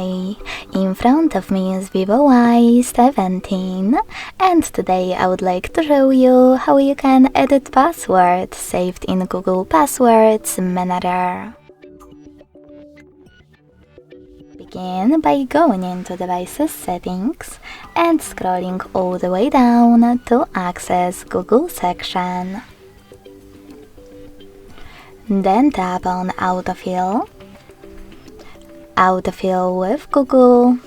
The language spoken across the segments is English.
Hi, in front of me is VIVO Y17 and today I would like to show you how you can edit passwords saved in Google Passwords Manager. Begin by going into Devices Settings and scrolling all the way down to access Google section. Then tap on Autofill, Autofill with Google,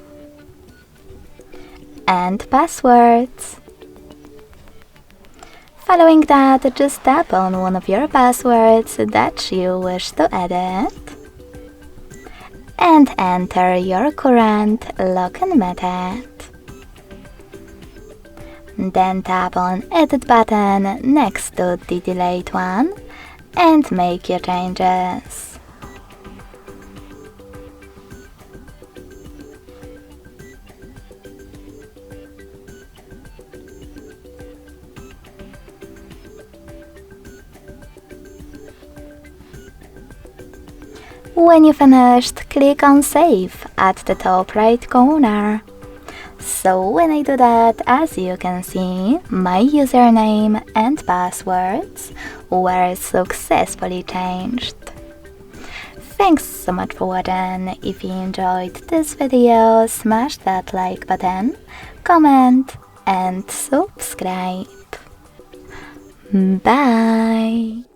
and Passwords. Following that, just tap on one of your passwords that you wish to edit and enter your current login method. Then tap on Edit button next to the delayed one and make your changes. When you finished, click on Save at the top right corner. So when I do that, as you can see, my username and passwords were successfully changed. Thanks so much for watching. If you enjoyed this video, smash that like button, comment and subscribe. Bye!